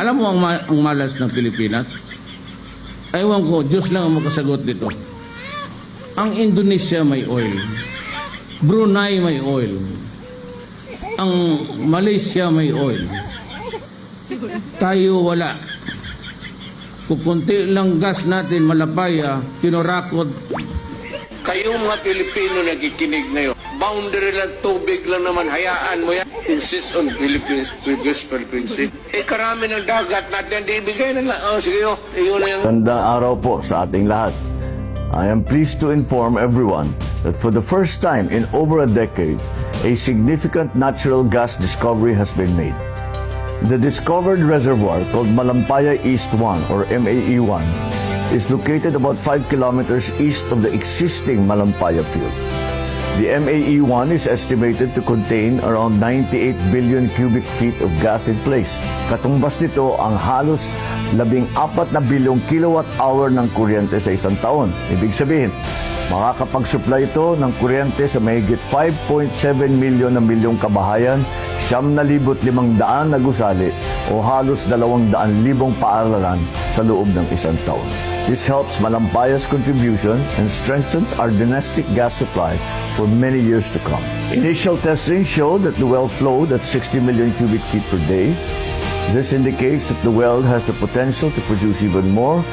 Alam mo ang malas ng Pilipinas? Ewan ko, Diyos lang ang makasagot dito. Ang Indonesia may oil. Brunei may oil. Ang Malaysia may oil. Tayo wala. Kukunti lang gas natin, malapaya, kinurakot. Kayong mga Pilipino nakikinig na yun, boundary lang, tubig lang naman, hayaan mo yan. Insist on Philippines, Philippines. Karami ng dagat natin, di ibigay na lang. Sige yun, yun na yung... Gandang araw po sa ating lahat. I am pleased to inform everyone that for the first time in over a decade, a significant natural gas discovery has been made. The discovered reservoir called Malampaya East 1 or MAE-1 is located about 5 kilometers east of the existing Malampaya field. The MAE-1 is estimated to contain around 98 billion cubic feet of gas in place. Katumbas nito ang halos 14 na bilyong kilowatt-hour ng kuryente sa isang taon. Ibig sabihin, makakapag-supply ito ng kuryente sa mahigit 5.7 milyon na milyong kabahayan, 9,500 na gusali o halos 200,000 paaralan sa loob ng isang taon. This helps Malampaya's contribution and strengthens our domestic gas supply for many years to come. Initial testing showed that the well flowed at 60 million cubic feet per day. This indicates that the well has the potential to produce even more,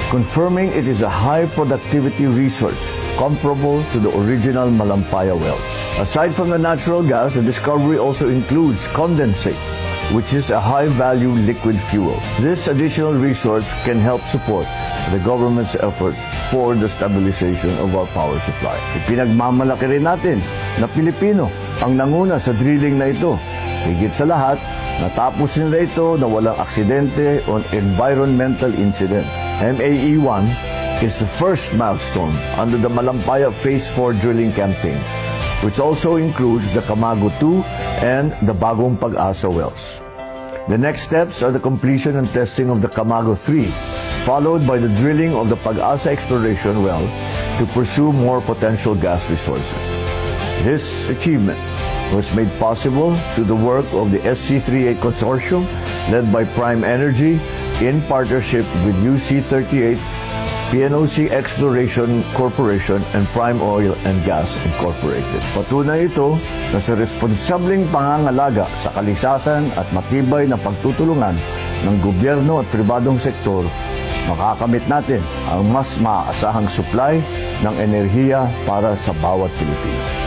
confirming it is a high productivity resource comparable to the original Malampaya wells. Aside from the natural gas, the discovery also includes condensate, which is a high-value liquid fuel. This additional resource can help support the government's efforts for the stabilization of our power supply. Ipinagmamalaki rin natin na Pilipino ang nanguna sa drilling na ito. Higit sa lahat, natapos nila ito na walang aksidente o environmental incident. MAE-1 is the first milestone under the Malampaya Phase 4 drilling campaign, which also includes the Camago 2 and the Bagong Pag-asa wells. The next steps are the completion and testing of the Camago 3, followed by the drilling of the Pag-asa exploration well to pursue more potential gas resources. This achievement was made possible through the work of the SC38 Consortium led by Prime Energy in partnership with UC38, PNOC Exploration Corporation, and Prime Oil and Gas Incorporated. Patunay ito na sa responsableng pangangalaga sa kalisasan at matibay na pagtutulungan ng gobyerno at pribadong sektor, makakamit natin ang mas maaasahang supply ng enerhiya para sa bawat Pilipino.